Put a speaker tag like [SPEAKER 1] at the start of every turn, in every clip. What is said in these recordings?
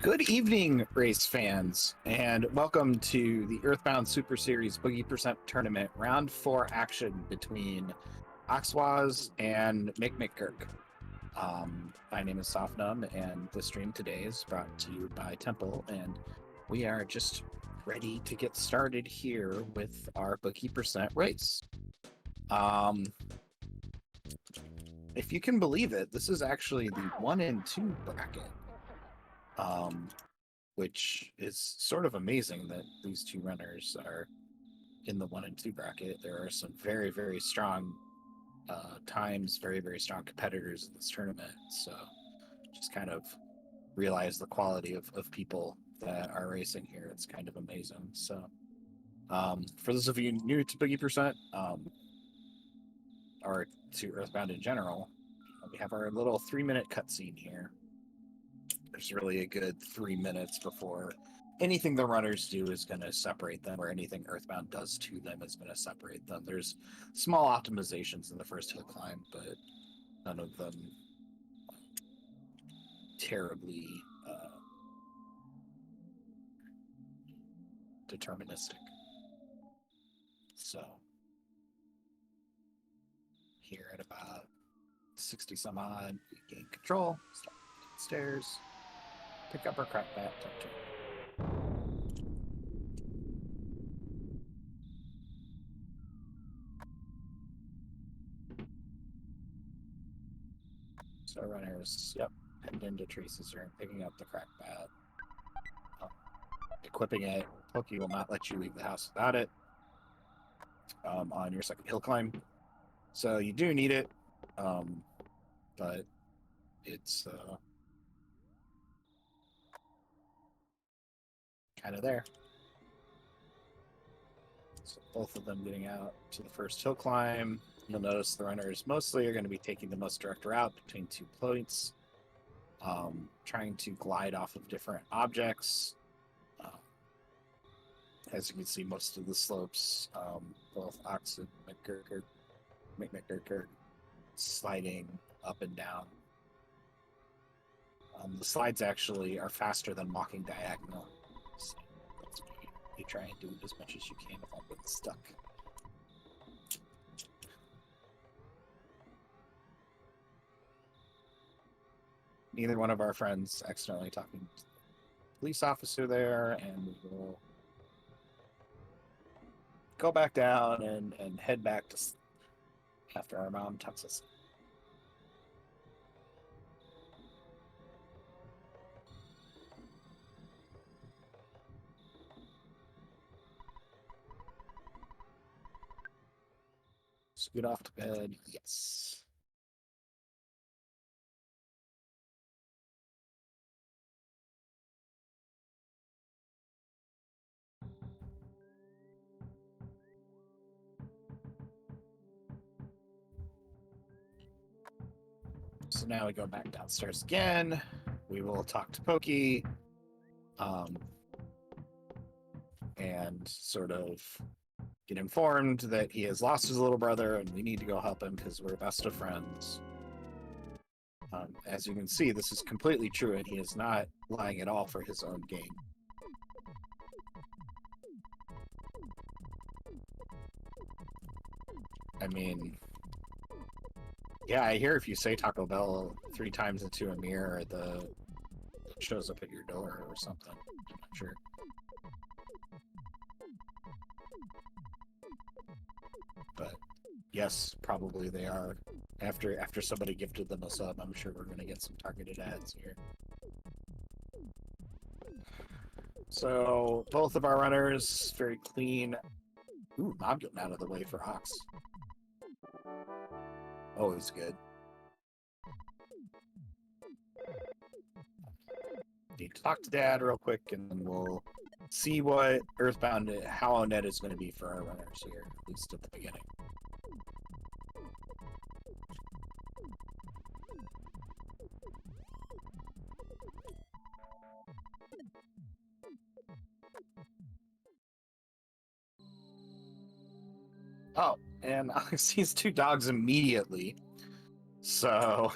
[SPEAKER 1] Good evening, race fans, and welcome to the Earthbound Super Series Boogie Percent Tournament Round 4 action between Oxwaz and mcmcGURK. My name is Sofnum, and the stream today is brought to you by Temple, and we are just ready to get started here with our Boogie Percent race. If you can believe it, this is actually the 1 and 2 bracket. Which is sort of amazing that these two runners are in the 1 and 2 bracket. There are some very, very strong times, very, very strong competitors in this tournament. So just kind of realize the quality of people that are racing here. It's kind of amazing. So for those of you new to Boogie Percent, or to Earthbound in general, we have our little 3-minute cutscene here. There's really a good 3 minutes before anything the runners do is going to separate them, or anything Earthbound does to them is going to separate them. There's small optimizations in the first hill climb, but none of them terribly deterministic. So here at about 60 some odd, we gain control, start stairs, pick up our crack bat, turn. So runners, yep, heading into Tracy's room, picking up the crack bat, equipping it. Pokey will not let you leave the house without it on your second hill climb. So you do need it, but it's kind of there. So both of them getting out to the first hill climb. You'll notice the runners mostly are going to be taking the most direct route between 2 points, trying to glide off of different objects. As you can see, most of the slopes, both Ox and mcmcGURK are sliding up and down. The slides actually are faster than walking diagonal. So you try and do it as much as you can without getting stuck. Neither one of our friends accidentally talking to the police officer there, and we will go back down and head back to after our mom tucks us. Scoot off to bed. Yes. So now we go back downstairs again. We will talk to Pokey, and sort of get informed that he has lost his little brother and we need to go help him because we're best of friends. As you can see, this is completely true, and he is not lying at all for his own gain. I mean, yeah, I hear if you say Taco Bell 3 times into a mirror, it shows up at your door or something. I'm not sure. But yes, probably they are. After somebody gifted them a sub, I'm sure we're going to get some targeted ads here. So both of our runners, very clean. Ooh, Mob getting out of the way for Ox. Always good. Need to talk to Dad real quick, and then we'll see what Earthbound, how net is going to be for our runners here, at least at the beginning. Oh, and Alex sees 2 dogs immediately. So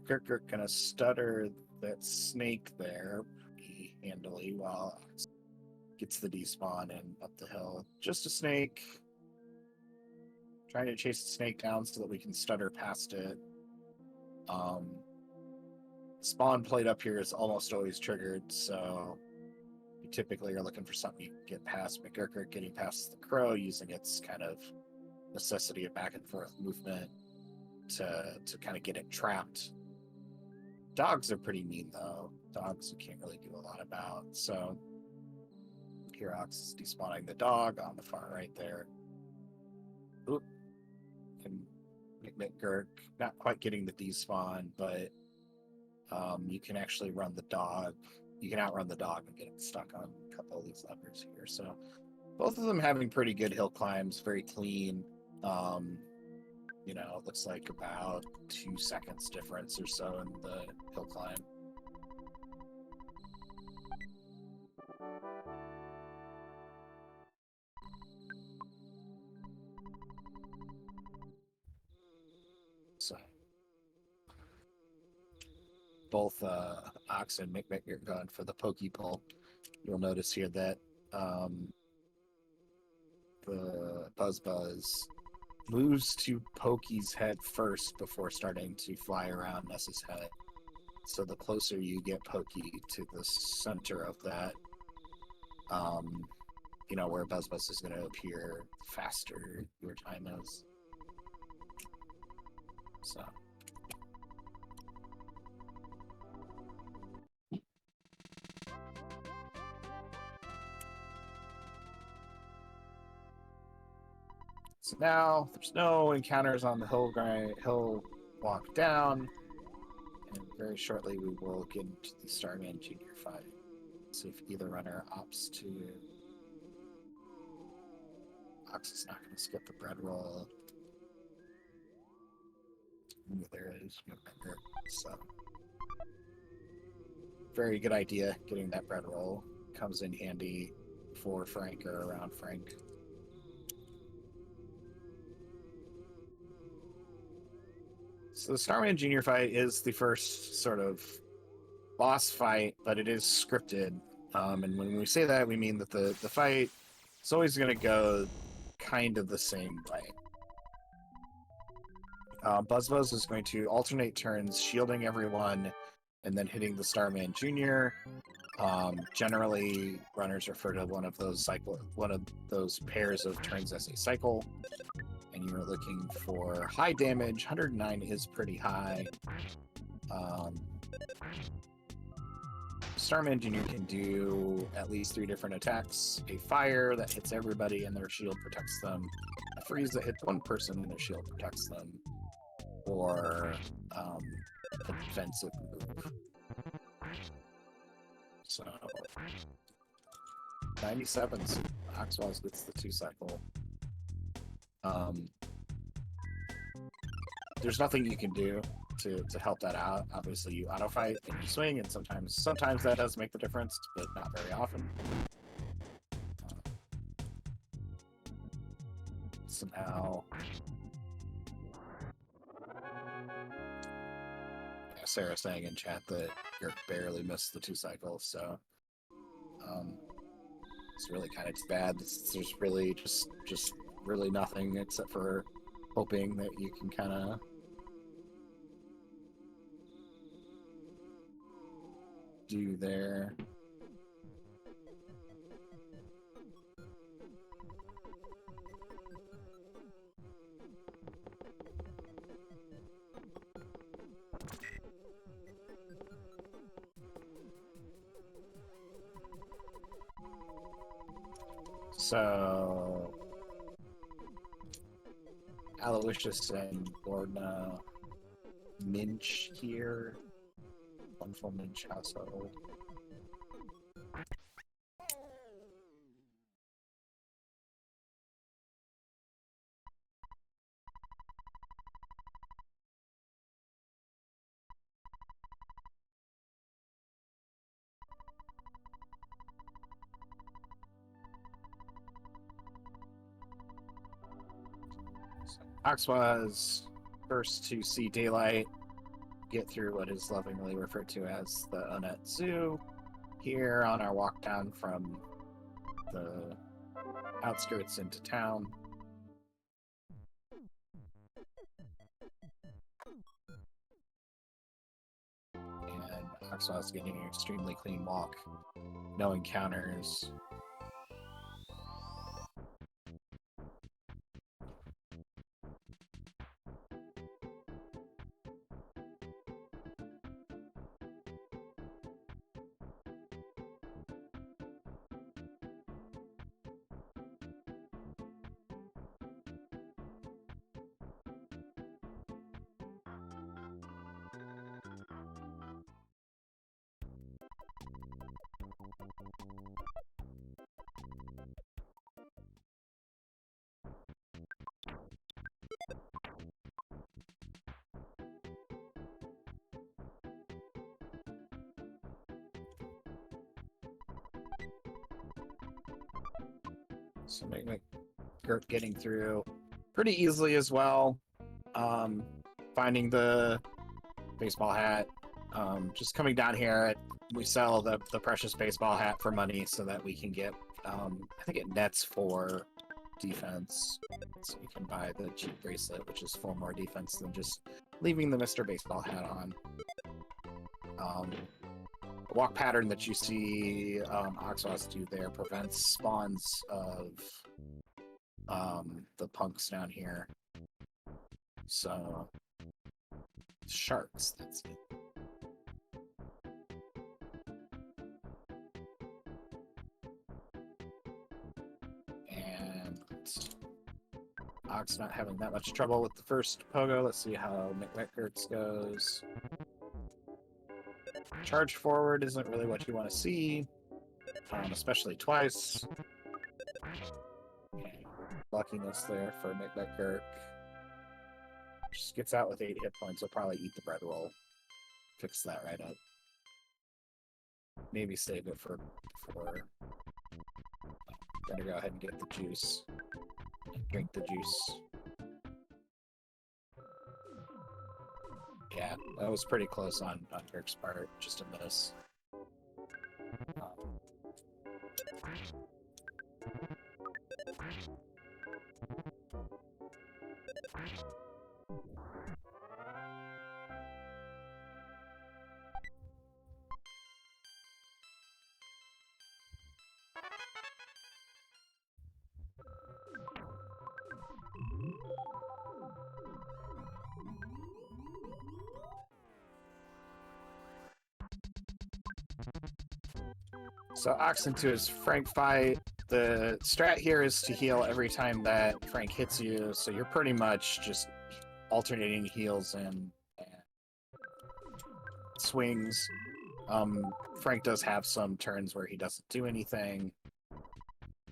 [SPEAKER 1] McGURK gonna stutter that snake there pretty handily while gets the despawn and up the hill. Just a snake. Trying to chase the snake down so that we can stutter past it. Spawn plate up here is almost always triggered, so you typically are looking for something you can get past. McGURK getting past the crow, using its kind of necessity of back and forth movement to kind of get it trapped. Dogs are pretty mean, though. Dogs you can't really do a lot about. So Kirox is despawning the dog on the far right there. Oop. And mcmcGURK not quite getting the despawn, but you can actually run the dog. You can outrun the dog and get it stuck on a couple of these levers here. So both of them having pretty good hill climbs, very clean. It looks like about 2 seconds difference or so in the hill climb. So both Ox and mcmcGURK going for the pokey pull. You'll notice here that the Buzz moves to Pokey's head first before starting to fly around Ness's head. So the closer you get Pokey to the center of that, where Buzz is going to appear, faster your time is. So now there's no encounters on the hill walk down, and very shortly we will get into the Starman Junior fight. See if either runner opts to. Ox is not going to skip the bread roll. There is McGURK. So very good idea. Getting that bread roll comes in handy for Frank or around Frank. So the Starman Junior fight is the first sort of boss fight, but it is scripted. And when we say that, we mean that the fight is always going to go kind of the same way. Buzz is going to alternate turns, shielding everyone, and then hitting the Starman Junior. Generally, runners refer to one of those pairs of turns as a cycle. And you're looking for high damage. 109 is pretty high. Starman Junior can do at least 3 different attacks. A fire that hits everybody and their shield protects them. A freeze that hits one person and their shield protects them. Or a defensive move. So 97, Oxwaz gets the 2 cycle. There's nothing you can do to help that out. Obviously, you auto fight and you swing, and sometimes that does make the difference, but not very often. Somehow, Sarah saying in chat that GURK barely missed the 2 cycles, so it's really kind of bad. There's really just really nothing except for hoping that you can kind of do there. So Aloysius and Lorna Minch here. Wonderful Minch household. Ox was first to see daylight, get through what is lovingly referred to as the Onet Zoo here on our walk down from the outskirts into town. And Oxwell's getting an extremely clean walk. No encounters. So mcmcGURK getting through pretty easily as well. Finding the baseball hat. Just coming down here, we sell the precious baseball hat for money so that we can get, I think it nets for defense. So we can buy the cheap bracelet, which is 4 more defense than just leaving the Mr. Baseball hat on. The walk pattern that you see Oxwas do there prevents spawns of the punks down here. So, sharks, that's it. And Ox not having that much trouble with the first pogo. Let's see how mcmcGURK's goes. Charge forward isn't really what you want to see, especially twice. Luckiness there for mcmcGURK. Just gets out with 8 hit points. He'll probably eat the bread roll. Fix that right up. Maybe save it for gonna go ahead and get the juice. Drink the juice. Yeah, that was pretty close on Kirk's part. Just a miss. So Ox into his Frank fight. The strat here is to heal every time that Frank hits you, so you're pretty much just alternating heals and swings. Frank does have some turns where he doesn't do anything.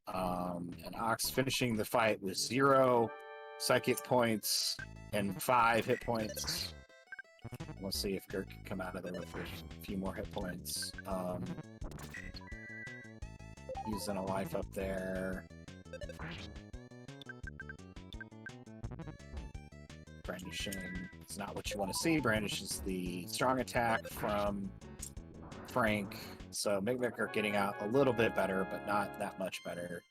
[SPEAKER 1] And Ox finishing the fight with 0 psychic points and 5 hit points. We'll see if Gurk can come out of there with a few more hit points. Using a life up there. Brandishing is not what you want to see. Brandish is the strong attack from Frank. So mcmcGURK getting out a little bit better, but not that much better.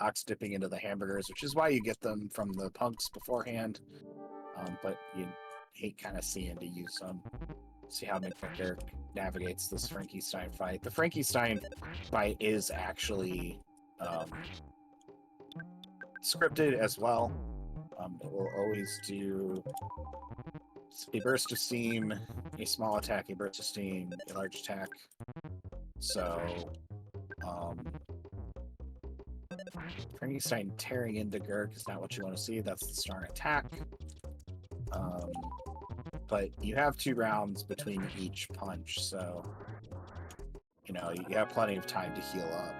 [SPEAKER 1] Ox dipping into the hamburgers, which is why you get them from the punks beforehand. But you hate kind of seeing to use them. See how mcmcGURK navigates this Frankenstein fight. The Frankenstein fight is actually scripted as well. It will always do a burst of steam, a small attack, a burst of steam, a large attack. So, Frankenstein tearing into Gurk is not what you want to see. That's the strong attack. But you have 2 rounds between each punch, so you know you have plenty of time to heal up,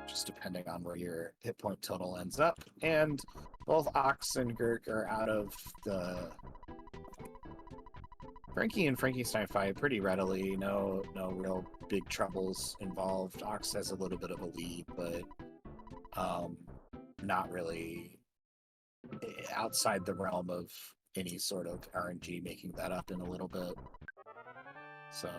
[SPEAKER 1] just depending on where your hit point total ends up. And both Ox and Gurk are out of the Frankie and Frankenstein fight pretty readily. No real big troubles involved. Ox has a little bit of a lead, but not really outside the realm of any sort of RNG making that up in a little bit. So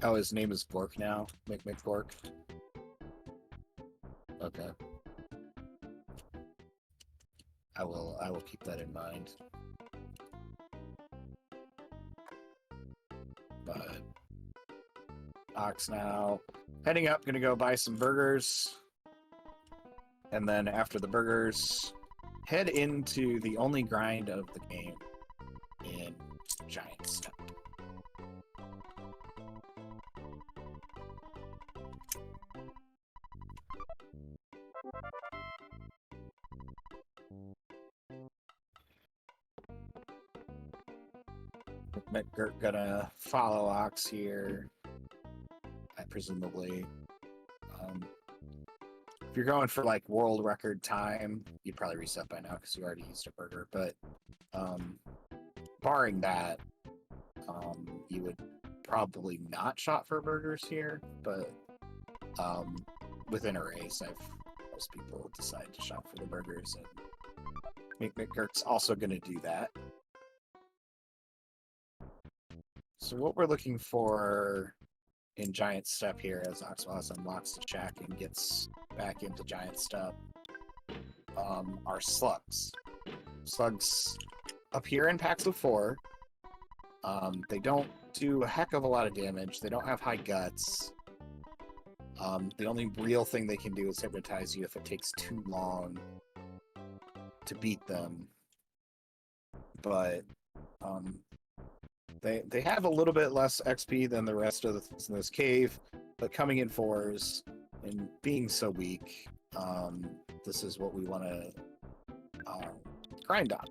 [SPEAKER 1] oh, his name is Gork now? mcmcGURK? Okay. I will keep that in mind. But Ox now heading up, gonna go buy some burgers. And then after the burgers, head into the only grind of the game in Giant Step. mcmcGURK gonna follow Ox here, presumably. If you're going for like world record time, you'd probably reset by now because you already used a burger. But barring that, you would probably not shot for burgers here. But within a race, most people decide to shop for the burgers, and mcmcGURK's also going to do that. So what we're looking for in Giant Step here, as Oxwaz unlocks the shack and gets back into Giant Step, are slugs. Slugs appear in packs of 4. They don't do a heck of a lot of damage. They don't have high guts. The only real thing they can do is hypnotize you if it takes too long to beat them. But they have a little bit less XP than the rest of the things in this cave, but coming in 4s and being so weak, this is what we want to grind on.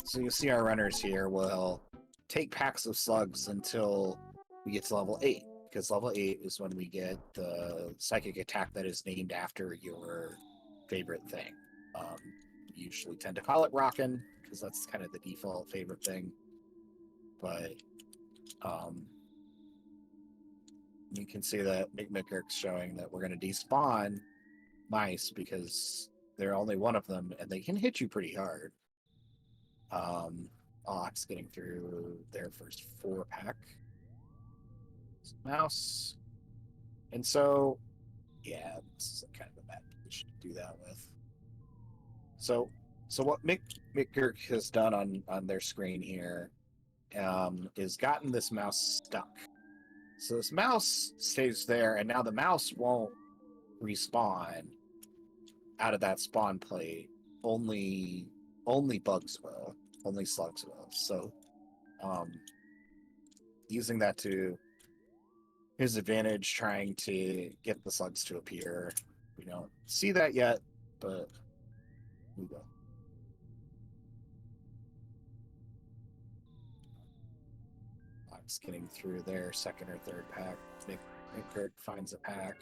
[SPEAKER 1] So you see our runners here will take packs of slugs until we get to level 8, because level 8 is when we get the psychic attack that is named after your favorite thing. We usually tend to call it Rockin', because that's kind of the default favorite thing. But you can see that mcmcGURK's showing that we're going to despawn mice because there are only one of them, and they can hit you pretty hard. Ox getting through their first 4-pack. Mouse. And so, yeah, this is kind of a bad position to do that with. So what mcmcGURK has done on their screen here is gotten this mouse stuck. So this mouse stays there, and now the mouse won't respawn out of that spawn plate. Only bugs will. Only slugs will. So using that to his advantage, trying to get the slugs to appear. We don't see that yet, but we will. Ox getting through their second or third pack. mcmcGURK finds a pack.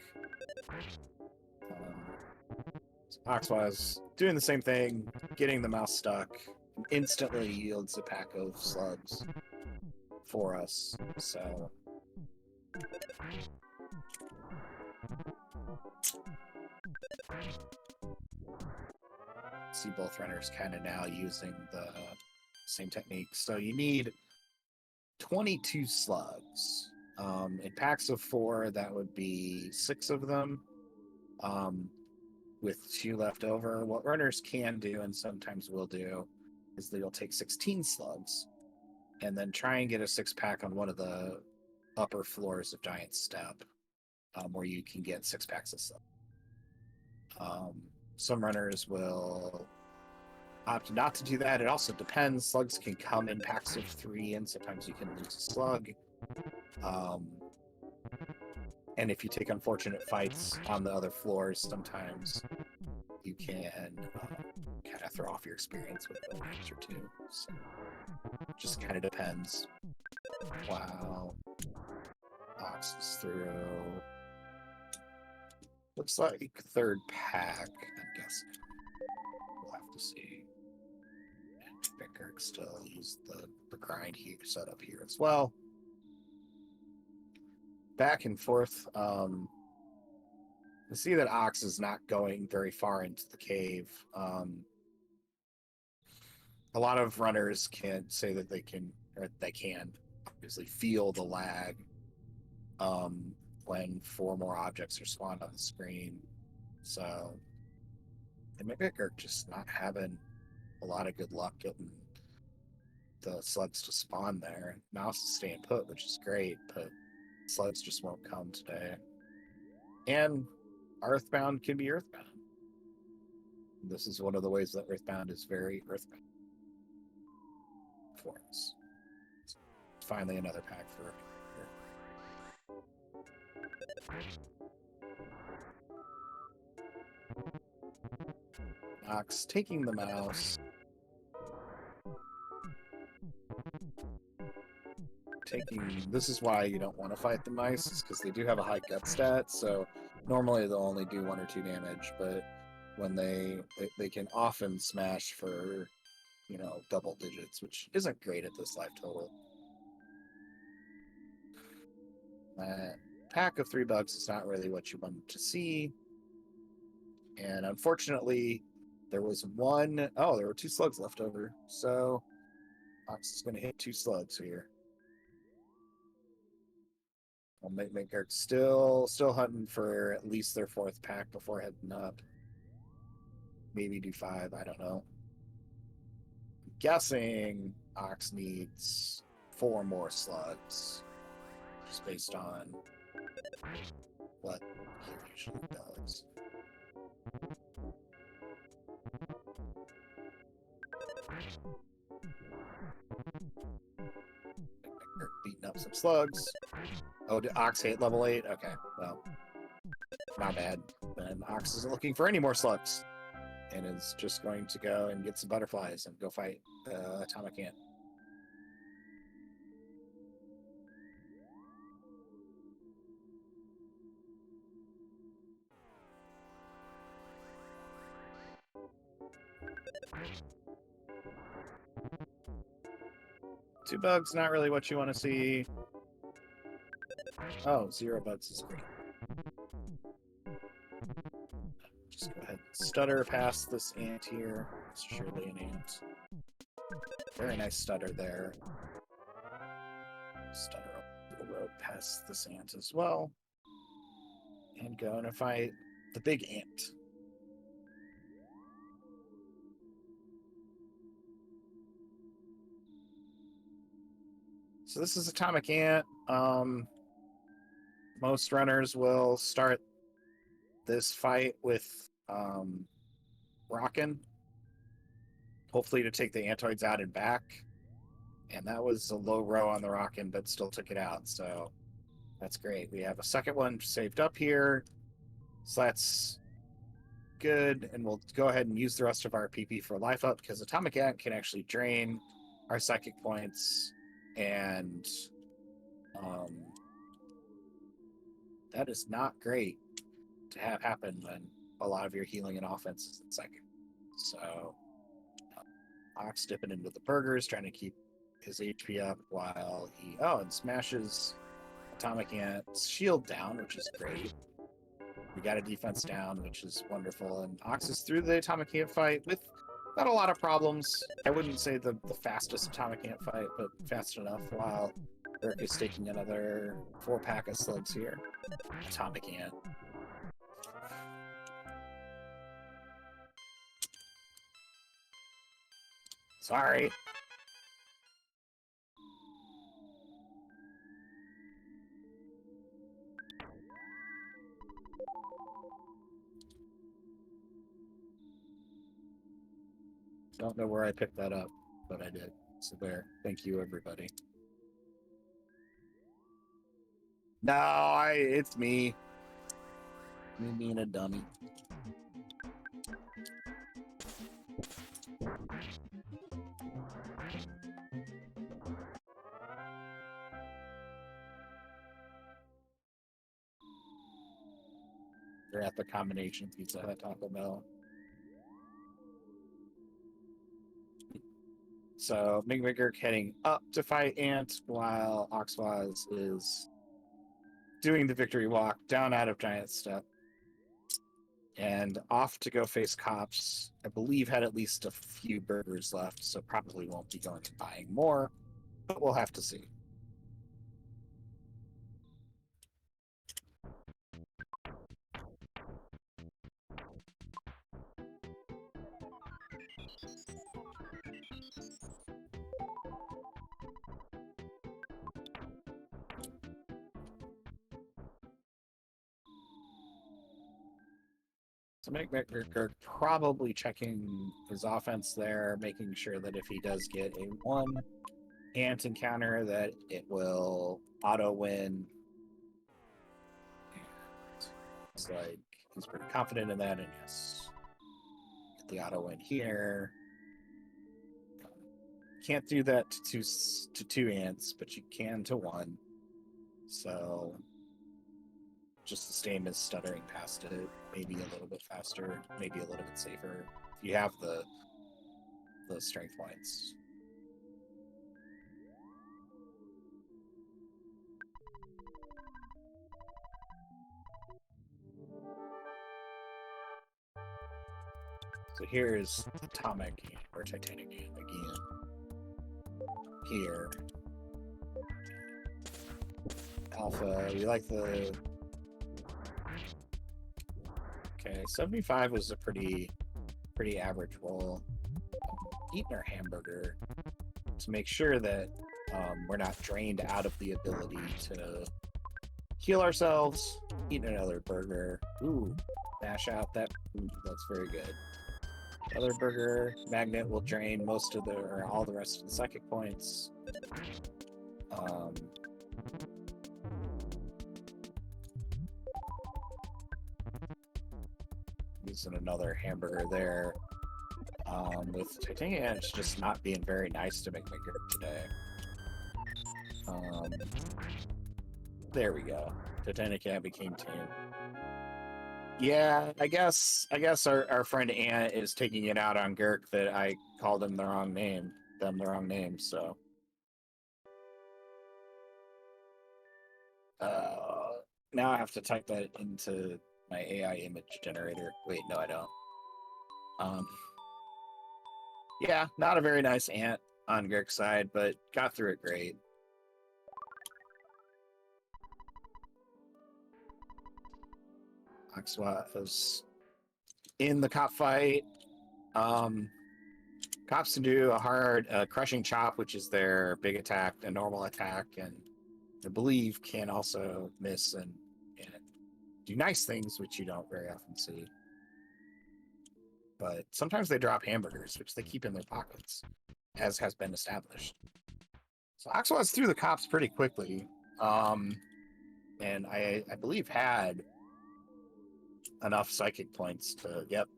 [SPEAKER 1] Oxwaz doing the same thing, getting the mouse stuck, and instantly yields a pack of slugs for us. So see both runners kind of now using the same technique. So you need 22 slugs. In packs of 4, that would be 6 of them. With 2 left over, what runners can do, and sometimes will do, is they'll take 16 slugs and then try and get a 6-pack on one of the upper floors of Giant Step, where you can get 6 packs of slugs. Some runners will opt not to do that. It also depends. Slugs can come in packs of 3, and sometimes you can lose a slug. And if you take unfortunate fights on the other floors, sometimes you can kind of throw off your experience with a match or 2. So just kind of depends. Wow. Ox is through. Looks like 3rd pack, I'm guessing. We'll have to see. And mcmcGURK still use the grind here set up here as well. Back and forth. I see that Ox is not going very far into the cave. A lot of runners can say that they can obviously feel the lag when 4 more objects are spawned on the screen. So, and mcmcGURK just not having a lot of good luck getting the slugs to spawn there. Mouse is staying put, which is great, but slugs just won't come today. And Earthbound can be Earthbound. This is one of the ways that Earthbound is very Earthbound for us. It's finally another pack for Ox taking the mouse. This is why you don't want to fight the mice, because they do have a high gut stat, so normally they'll only do 1 or 2 damage, but when they can often smash for, you know, double digits, which isn't great at this life total. Pack of 3 bugs is not really what you wanted to see, and unfortunately there was there were 2 slugs left over, so Ox is going to hit 2 slugs here. I'll mcmcGURK still hunting for at least their 4th pack before heading up. Maybe do 5, I don't know. I'm guessing Ox needs 4 more slugs, just based on what he usually does. Beating up some slugs. Oh, did Ox hit level 8? Okay, well, not bad. Then Ox isn't looking for any more slugs, and is just going to go and get some butterflies and go fight Atomic Ant. Two bugs, not really what you want to see. Oh, 0 bugs is great. Just go ahead and stutter past this ant here. It's surely an ant. Very nice stutter there. Stutter up the road past this ant as well. And go and fight the big ant. So this is Atomic Ant. Most runners will start this fight with Rockin', hopefully to take the Antoids out and back. And that was a low row on the Rockin', but still took it out, so that's great. We have a second one saved up here, so that's good, and we'll go ahead and use the rest of our PP for life up, because Atomic Ant can actually drain our psychic points, and that is not great to have happen when a lot of your healing and offense is in psychic. So Ox dipping into the burgers, trying to keep his HP up while he and smashes Atomic Ant's shield down, which is great. We got a defense down, which is wonderful, and Ox is through the Atomic Ant fight with not a lot of problems. I wouldn't say the fastest Atomic Ant fight, but fast enough, while Burke is taking another 4 pack of slugs here. Atomic Ant. Sorry. Don't know where I picked that up, but I did. So there. Thank you, everybody. No, it's me. Me being a dummy. They're at the combination Pizza Hut Taco Bell. So mcmcGURK heading up to fight Ant while Oxwaz is doing the victory walk down out of Giant Step and off to go face cops. I believe had at least a few burgers left, so probably won't be going to buying more, but we'll have to see. So mcmcGURK probably checking his offense there, making sure that if he does get a one Ant encounter, that it will auto win. It's like he's pretty confident in that, and yes, get the auto win here. Can't do that to two ants, but you can to one. So just the same as stuttering past it, maybe a little bit faster, maybe a little bit safer if you have the strength points. So here's atomic or titanic again. Here, alpha. We like the. Okay, 75 was a pretty average roll. Eating our hamburger to make sure that we're not drained out of the ability to heal ourselves. Eat another burger. Ooh, mash out that. Ooh, that's very good. Other burger magnet will drain most of the or all the rest of the psychic points. Using another hamburger there. With Titania, it's just not being very nice to mcmcGURK today. There we go. Titania became tame. Yeah, I guess our friend Ant is taking it out on GURK that I called him the wrong name, so now I have to type that into my AI image generator. Wait, no, I don't. Yeah, not a very nice Ant on GURK's side, but got through it great. Oxwa was in the cop fight. Cops can do a hard crushing chop, which is their big attack, a normal attack, and I believe can also miss and do nice things, which you don't very often see. But sometimes they drop hamburgers, which they keep in their pockets, as has been established. So Oxwaz threw the cops pretty quickly, and I believe had enough psychic points to, yep.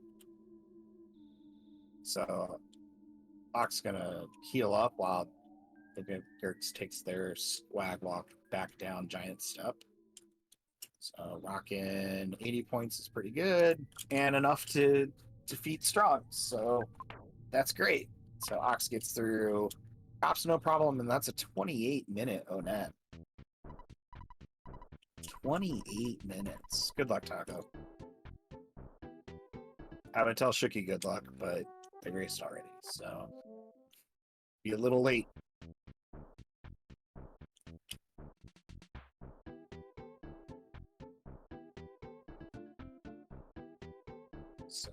[SPEAKER 1] So Ox gonna heal up while the mcgURK takes their swag walk back down Giant Step. So rocking 80 points is pretty good, and enough to defeat Strong. So that's great. So Ox gets through Cops no problem, and that's a 28-minute Onet. 28 minutes. Good luck, Taco. I would tell Shooky good luck, but they raced already, so be a little late. So.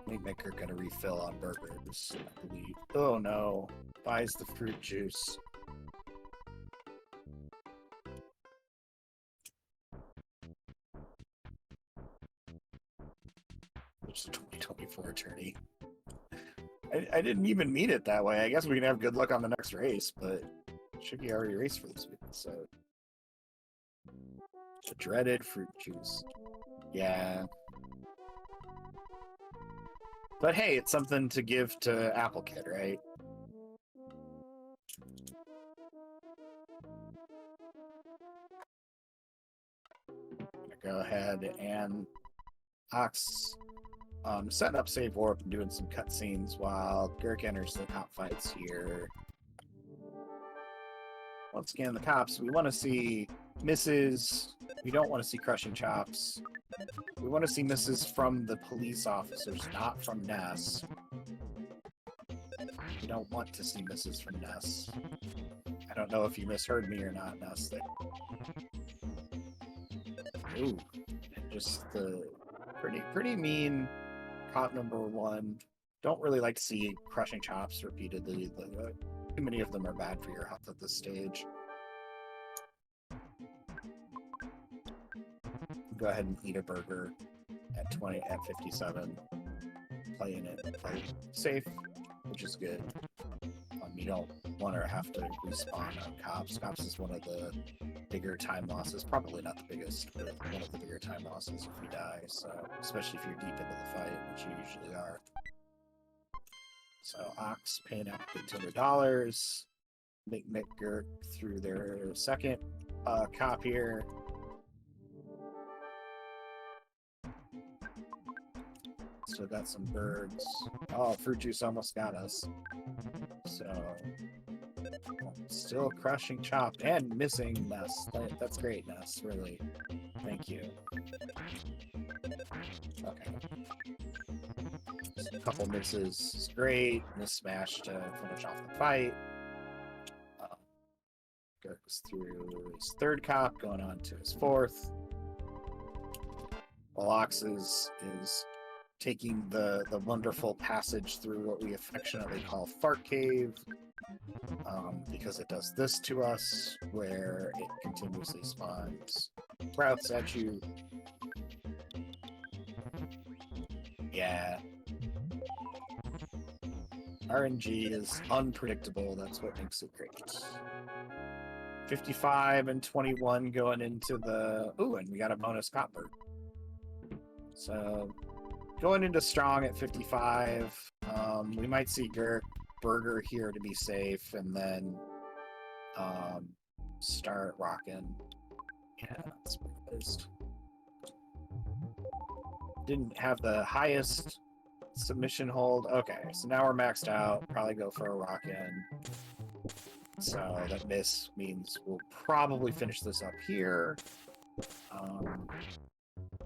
[SPEAKER 1] mcmcGURK gonna refill on burgers, I believe. Oh no, buys the fruit juice. Which is a 2024 attorney. I didn't even mean it that way. I guess we can have good luck on the next race, but Shooky already raced for this week, so. The dreaded fruit juice. Yeah. But hey, it's something to give to Apple Kid, right? Go ahead and Ox setting up save warp and doing some cutscenes while Gurk enters the top fights here. Once again, the cops, we want to see misses. We don't want to see crushing chops. We want to see misses from the police officers, not from Ness. We don't want to see misses from Ness. I don't know if you misheard me or not, Ness. Ooh, and just the pretty mean cop number one. Don't really like to see crushing chops repeatedly. Too many of them are bad for your health at this stage. Go ahead and eat a burger at 57. Play safe, which is good. You don't want to have to respawn on cops. Cops is one of the bigger time losses. Probably not the biggest, but one of the bigger time losses if we die. So, especially if you're deep into the fight, which you usually are. So, Ox paying out $200. mcmcGURK through their second cop here. Still got some birds. Oh, fruit juice almost got us. So, still crushing chop and missing Ness. That's great, Ness. Really. Thank you. Okay. Just a couple misses is great. Miss smash to finish off the fight. Goes through his third cop, going on to his fourth. While Ox is taking the wonderful passage through what we affectionately call Fart Cave, because it does this to us, where it continuously spawns routes at you. Yeah. RNG is unpredictable, that's what makes it great. 55 and 21 going into the... Ooh, and we got a bonus cop bird. So... Going into strong at 55, we might see Burger here to be safe, and then start rocking. Yeah, that's what didn't have the highest submission hold. Okay, so now we're maxed out. Probably go for a rock-in. So that miss means we'll probably finish this up here.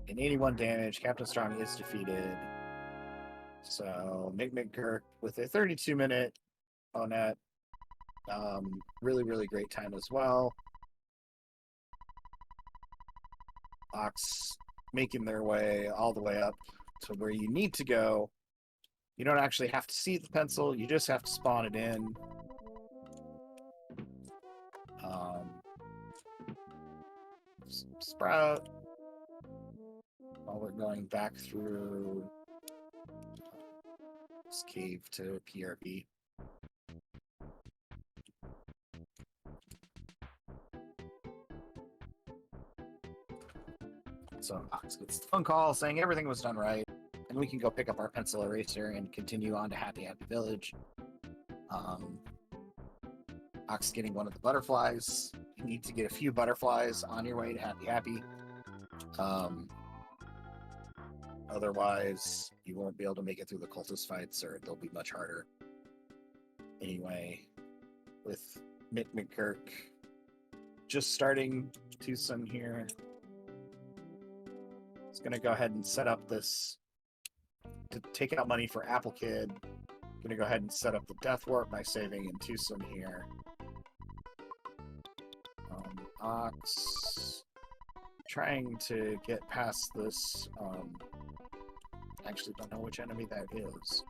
[SPEAKER 1] And 81 damage. Captain Strong is defeated. So mcmcGURK with a 32-minute Onet. Really, really great time as well. Ox making their way all the way up to where you need to go. You don't actually have to see the pencil. You just have to spawn it in. Sprout. While we're going back through this cave to PRB. So Ox gets the phone call saying everything was done right, and we can go pick up our pencil eraser and continue on to Happy Happy Village. Ox getting one of the butterflies. You need to get a few butterflies on your way to Happy Happy. Otherwise, you won't be able to make it through the cultist fights, or they'll be much harder. Anyway, with mcmcGURK just starting Tucson here, it's going to go ahead and set up this to take out money for Apple Kid. Going to go ahead and set up the Death Warp by saving in Tucson here. Ox trying to get past this. Actually don't know which enemy that is.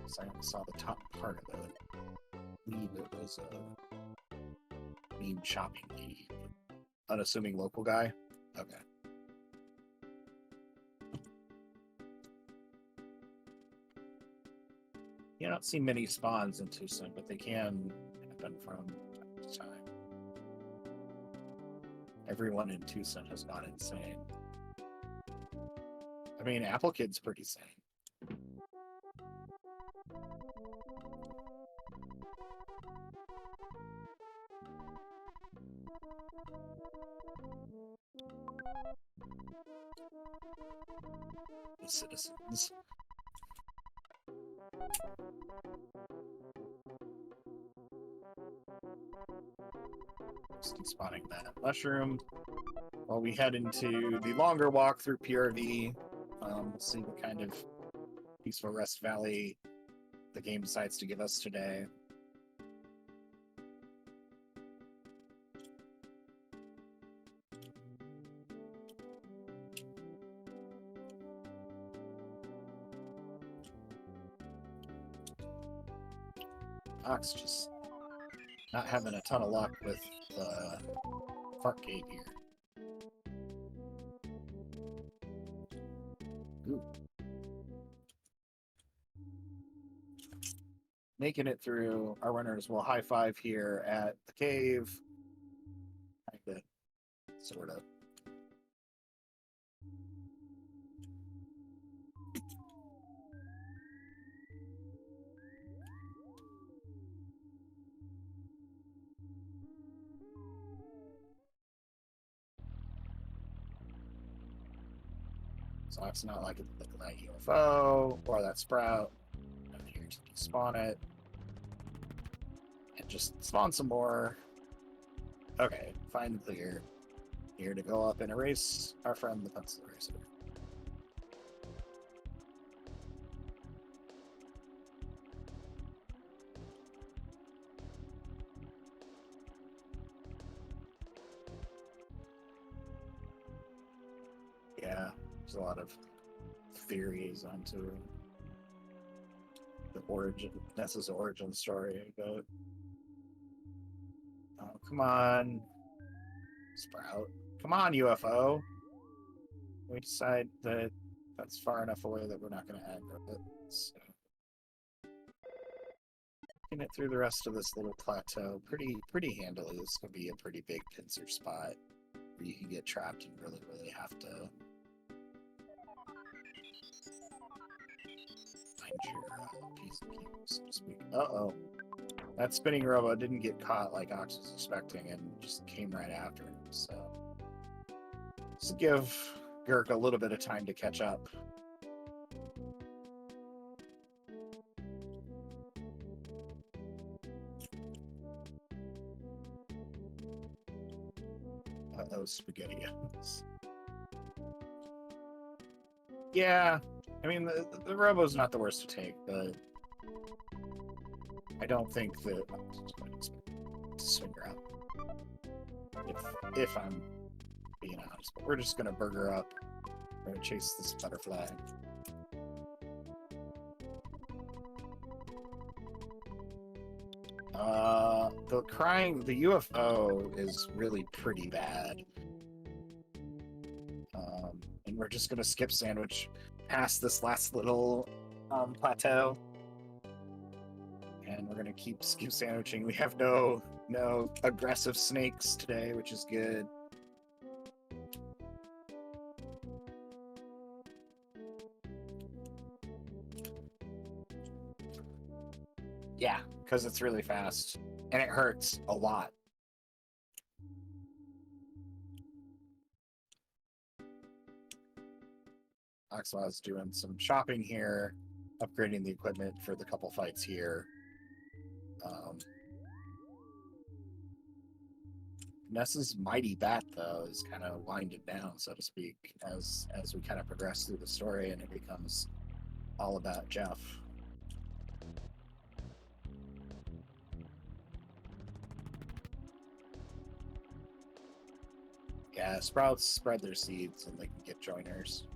[SPEAKER 1] So I saw the top part of it. I believe it was a mean shopping lady. Unassuming local guy? Okay. You don't see many spawns in Tucson, but they can happen from time to time. Everyone in Tucson has gone insane. I mean, Apple Kid's pretty sane. The citizens. Just spotting that mushroom while we head into the longer walk through PRV. See what kind of peaceful rest valley the game decides to give us today. Ox just not having a ton of luck with the fart gate here. Ooh. Making it through, our runners will high five here at the cave. Kinda, sort of. So it's not like look at that UFO or that sprout. I'm here to spawn it. And just spawn some more. Okay, find clear. Here to go up and erase our friend the pencil eraser. Yeah, there's a lot of theories onto the origin, Ness's origin story, but oh, come on, Sprout. Come on, UFO. We decide that that's far enough away that we're not going to aggro it. So, getting it through the rest of this little plateau pretty handily. This could be a pretty big pincer spot where you can get trapped and really have to find your piece of cake, so to speak. Uh-oh. That spinning robot didn't get caught like Ox was expecting and just came right after him, so just give GURK a little bit of time to catch up. Uh-oh, SpaghettiOs. Yeah, I mean, the robo's not the worst to take, but I don't think that... to swing around. If I'm being honest, but we're just gonna burger up. We're gonna chase this butterfly. The UFO is really pretty bad. And we're just gonna skip sandwich past this last little plateau. And we're gonna keep skip sandwiching. We have no aggressive snakes today, which is good. Yeah, because it's really fast. And it hurts a lot. Oxlaw's doing some shopping here, upgrading the equipment for the couple fights here. Ness's mighty bat, though, is kind of winded down, so to speak, as we kind of progress through the story and it becomes all about Jeff. Yeah, sprouts spread their seeds and they can get joiners.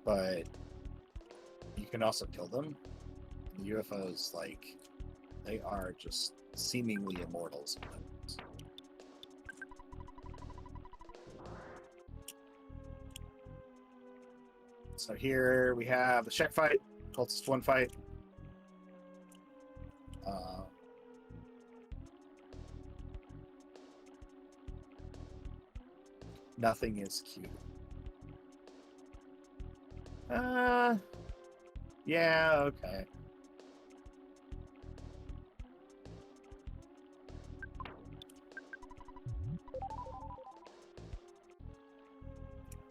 [SPEAKER 1] But you can also kill them. The UFOs, like, they are just seemingly immortal sometimes. So here we have the Shek fight, Cultist 1 fight. Nothing is cute. Yeah, okay.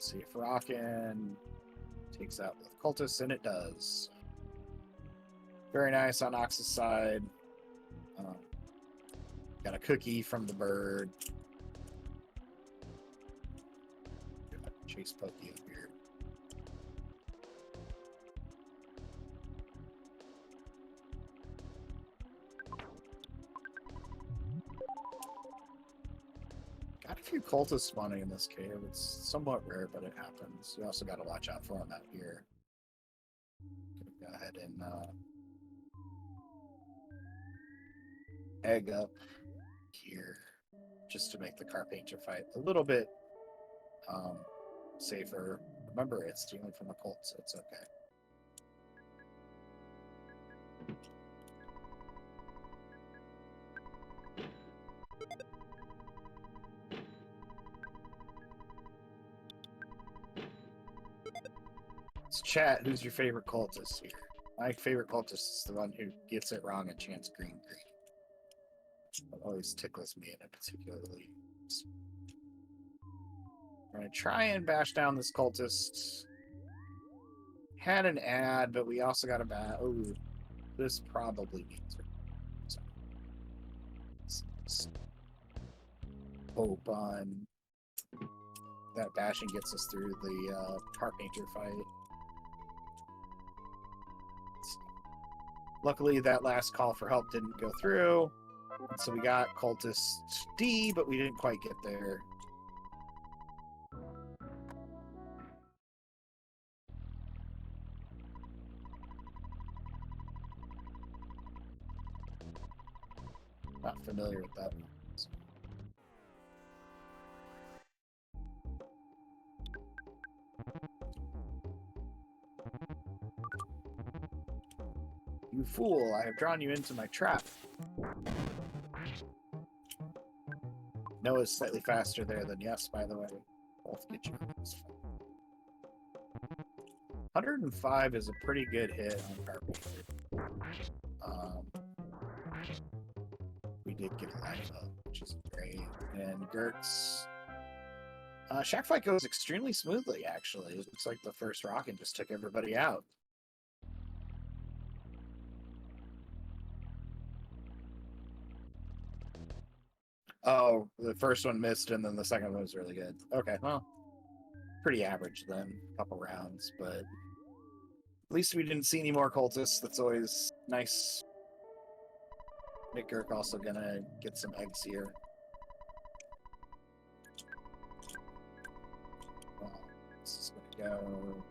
[SPEAKER 1] See if Rockin' takes out the cultists, and it does. Very nice on Ox's side. Got a cookie from the bird. Chase Pokey up here. Got a few cultists spawning in this cave. It's somewhat rare, but it happens. You also got to watch out for them out here. Go ahead and egg up here just to make the Carpainter fight a little bit safer. Remember, it's stealing from a cult, so it's okay. Let's chat. Who's your favorite cultist here? My favorite cultist is the one who gets it wrong and chants green. That always tickles me in it particularly. We're going to try and bash down this cultist. Had an ad, but we also got a bat. Oh, this probably means hope on that bashing gets us through the Carpainter fight. Luckily, that last call for help didn't go through. So we got Cultist D, but we didn't quite get there. Not familiar with that one. You fool, I have drawn you into my trap. No is slightly faster there than yes, by the way. Both get you. 105 is a pretty good hit on Carpainter. We did get a life up, which is great. And GURK's shack fight goes extremely smoothly, actually. It looks like the first rocket just took everybody out. Oh, the first one missed, and then the second one was really good. Okay, well, pretty average then. A couple rounds, but at least we didn't see any more cultists. That's always nice. mcGURK also gonna get some eggs here. Well, this is gonna go.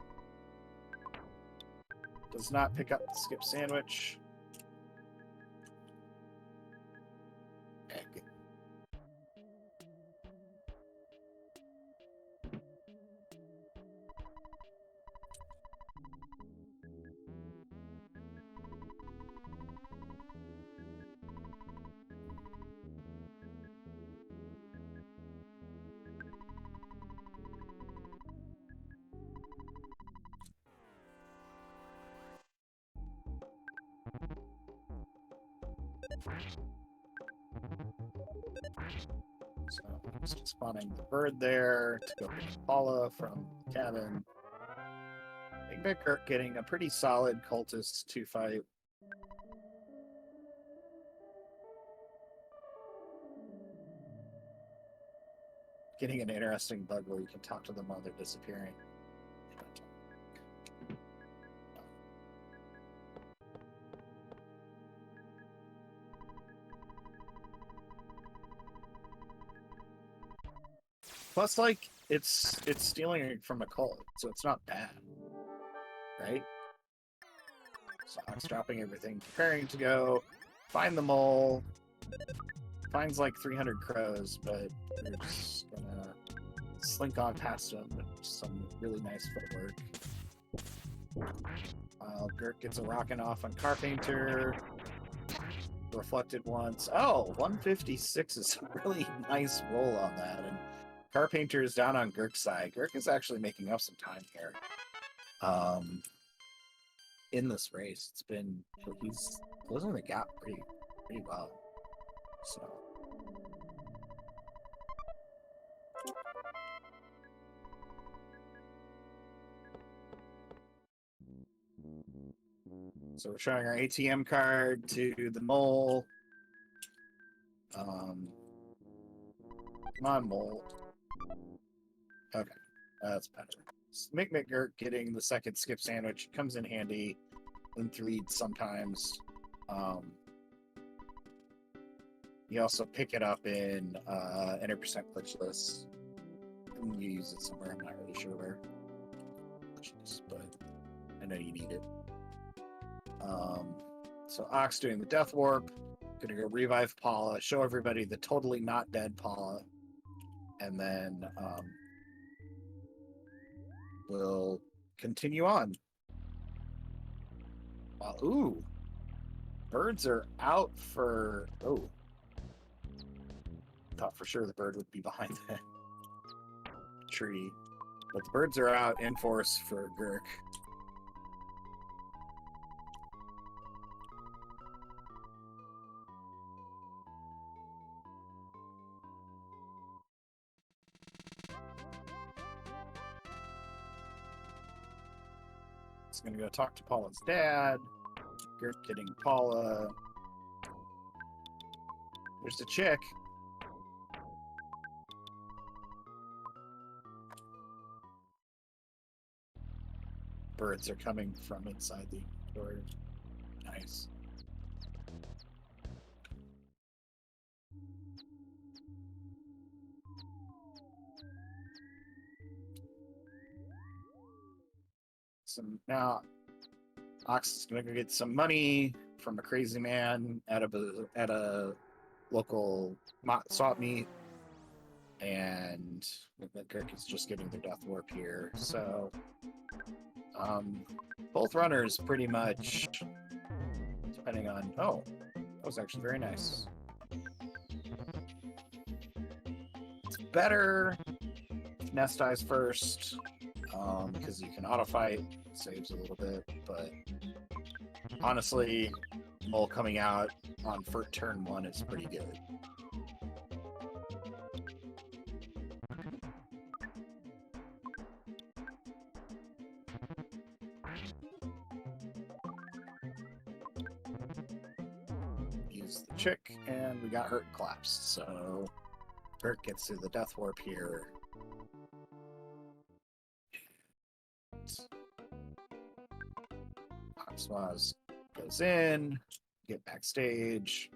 [SPEAKER 1] Does not pick up the skip sandwich. Egg. So just spawning the bird there to go get Paula from the cabin. mcmcGURK getting a pretty solid cultist to fight. Getting an interesting bug where you can talk to them while they're disappearing. Plus, like, it's stealing it from a cult, so it's not bad, right? So Ox dropping everything, preparing to go find the mole. Finds like 300 crows, but we're just gonna slink on past them with some really nice footwork. GURK gets a rockin' off on Carpainter. Reflected once. Oh, 156 is a really nice roll on that. And Carpainter is down on GURK's side. GURK is actually making up some time here. In this race, he's closing the gap pretty well. So So we're showing our ATM card to the mole. Come on, mole. Okay, that's better. mcmcGURK getting the second skip sandwich comes in handy. Leads sometimes. You also pick it up in Enter % glitchless. You use it somewhere. I'm not really sure where. But I know you need it. So Ox doing the Death Warp. Gonna go revive Paula. Show everybody the totally not dead Paula. And then we'll continue on. Ooh. Birds are out for... Oh. Thought for sure the bird would be behind that tree. But the birds are out in force for Gurk. He's gonna go talk to Paula's dad. Gurk getting Paula. There's the chick. Birds are coming from inside the door. Nice. Now, Ox is gonna go get some money from a crazy man at a local swap meet, and mcmcGURK is just getting the Death Warp here. So, both runners pretty much, depending on... Oh, that was actually very nice. It's better if Nest dies first, because you can auto-fight, saves a little bit, but honestly, Mole coming out on turn 1 is pretty good. Use the chick, and we got hurt collapsed, so Gurk gets to the Death Warp here. Swaz goes in, get backstage,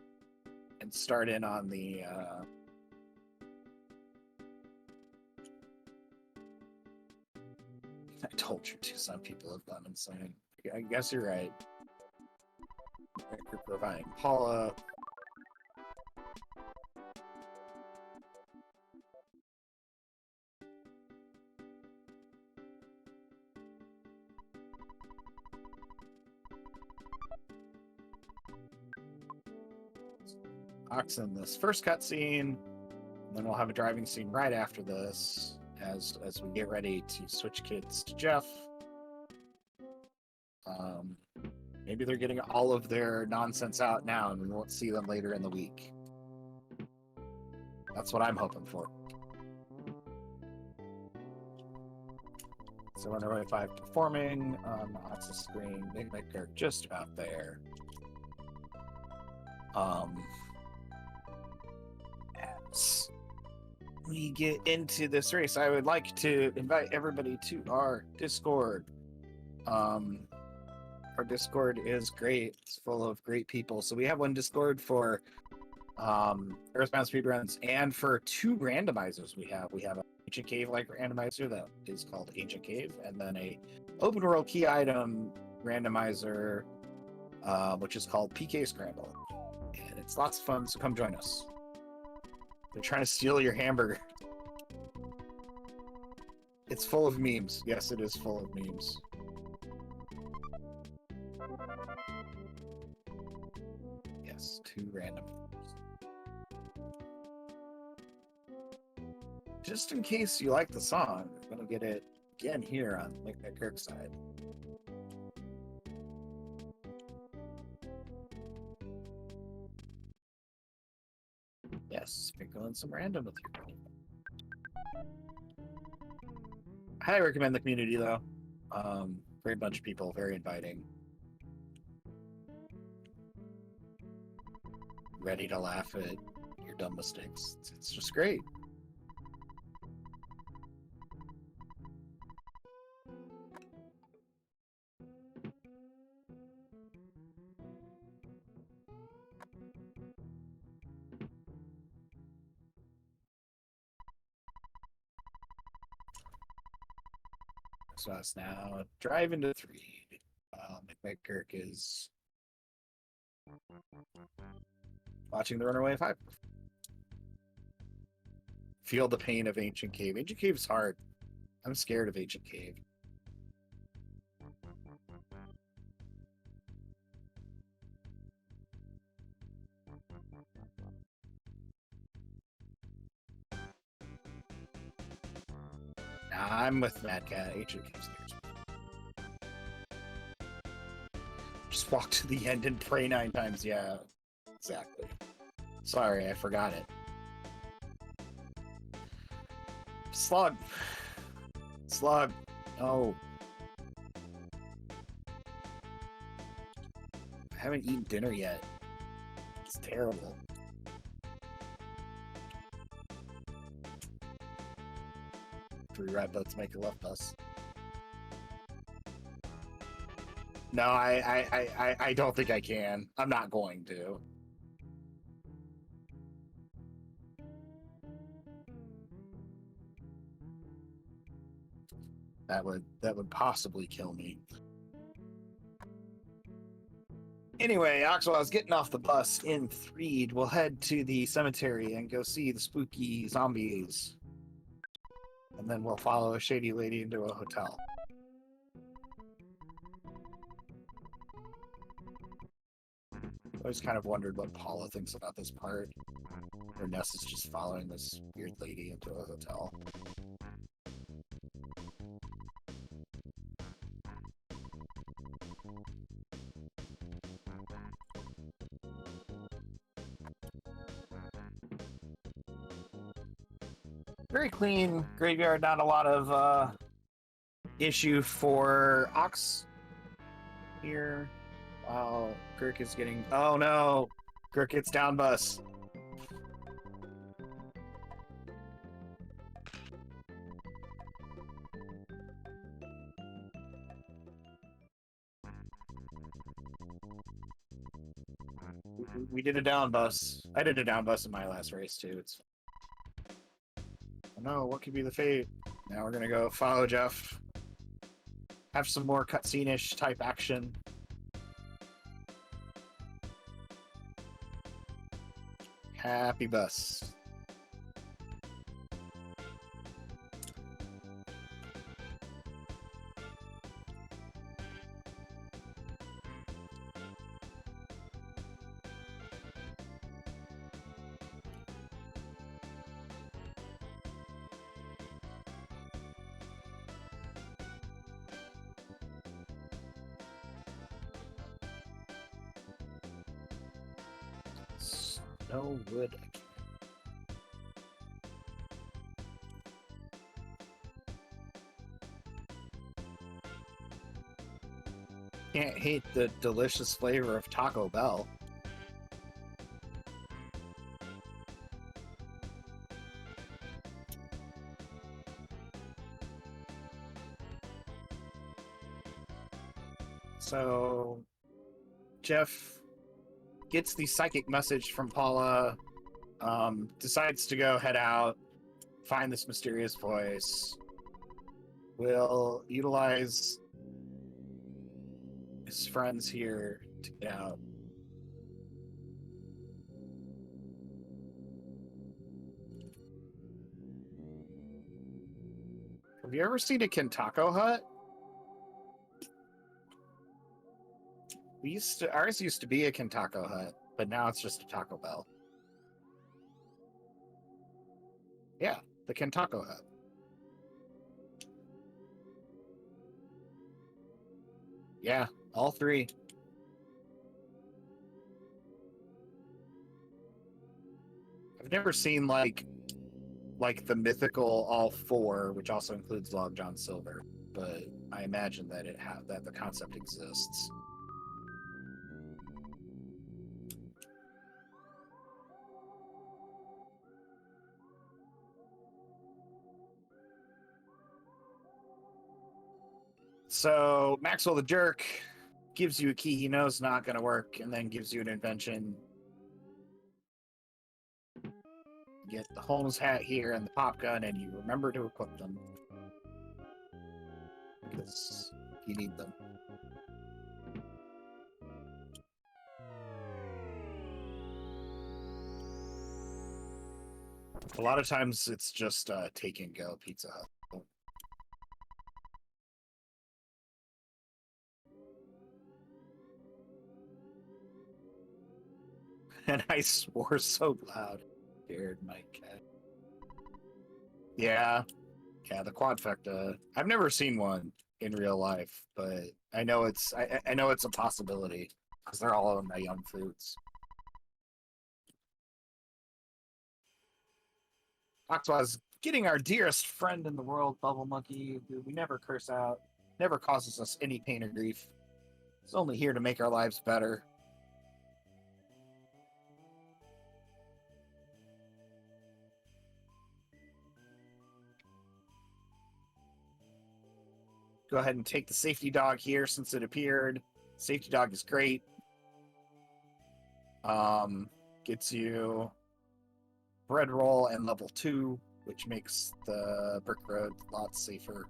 [SPEAKER 1] and start in on the I told you to. Some people have gone insane. I guess you're right. You're providing Paula. Ox in this first cutscene, then we'll have a driving scene right after this as we get ready to switch kids to Jeff. Maybe they're getting all of their nonsense out now and we won't see them later in the week. That's what I'm hoping for. So Runaway 5 performing on Ox's screen. mcmcGURK just about there. As we get into this race, I would like to invite everybody to our Discord. Our Discord is great. It's full of great people. So we have one Discord for Earthbound speedruns and for 2 randomizers we have. We have an Ancient Cave like randomizer that is called Ancient Cave, and then a open world key item randomizer which is called PK Scramble. And it's lots of fun, so come join us. They're trying to steal your hamburger. It's full of memes. Yes, it is full of memes. Yes, 2 random. Just in case you like the song, I'm going to get it again here on mcmcGURK side. Yes, sprinkle in some random with your I highly recommend the community, though. Great bunch of people, very inviting. ready to laugh at your dumb mistakes. It's just great. So us now drive into 3. mcmcGURK is watching the Runaway 5. Feel the pain of Ancient Cave. Ancient Cave is hard. I'm scared of Ancient Cave. Nah, I'm with Mad Cat. Ancient Cave scares me. Just walk to the end and pray 9 times. Yeah, exactly. Sorry, I forgot it. Slug. Slug. No. I haven't eaten dinner yet. It's terrible. Three right boats make a left bus. No, I don't think I can. I'm not going to. That would possibly kill me. Anyway, Oxwell's getting off the bus in Threed. We'll head to the cemetery and go see the spooky zombies. And then we'll follow a shady lady into a hotel. I always kind of wondered what Paula thinks about this part. Or Ness is just following this weird lady into a hotel. Very clean graveyard, not a lot of issue for Ox here. Wow, GURK is getting... Oh no! GURK gets down bus. We did a down bus. I did a down bus in my last race too. It's... Oh no, what could be the fate? Now we're gonna go follow Jeff. Have some more cutscene-ish type action. Happy bus. No wood. Can't hate the delicious flavor of Taco Bell. So, Jeff gets the psychic message from Paula, decides to go head out, find this mysterious voice, will utilize his friends here to get out. Have you ever seen a Kintako hut? Ours used to be a Kintako hut, but now it's just a Taco Bell. Yeah, the Kintako hut. Yeah, all 3. I've never seen like the mythical all 4, which also includes Long John Silver, but I imagine that that the concept exists. So Maxwell the Jerk gives you a key he knows not going to work, and then gives you an invention. You get the Holmes hat here and the pop gun, and you remember to equip them. Because you need them. A lot of times it's just take and go Pizza Hut. And I swore so loud. Scared my cat. Yeah. Yeah, the quadfecta. I've never seen one in real life, but I know it's I know it's a possibility because they're all in my young foods. Oxwa's getting our dearest friend in the world, Bubble Monkey, who we never curse out, never causes us any pain or grief. It's only here to make our lives better. Go ahead and take the safety dog here since it appeared. Safety dog is great. Gets you bread roll and level 2, which makes the brick road a lot safer.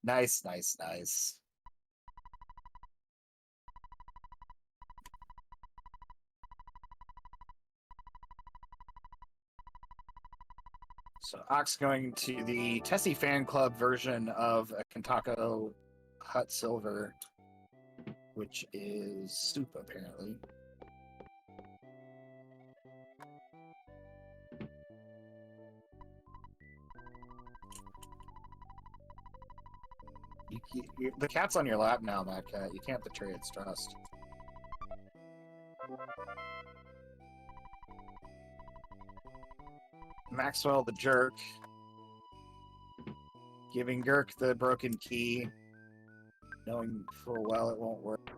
[SPEAKER 1] Nice. Nice. So Ox going to the Tessie fan club version of a Kentako Hut Silver, which is soup apparently. The cat's on your lap now, Mad Cat. You can't betray its trust. Maxwell the Jerk giving Gurk the broken key, knowing full well it won't work.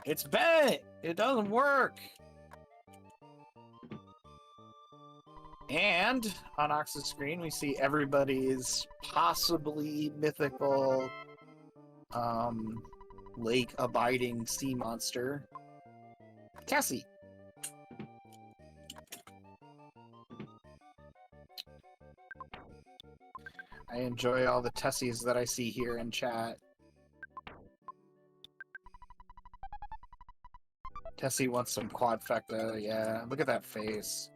[SPEAKER 1] It's bent! It doesn't work! And on Ox's screen, we see everybody's possibly mythical lake-abiding sea monster, Tessie. I enjoy all the Tessies that I see here in chat. Tessie wants some quadfecta, yeah. Look at that face.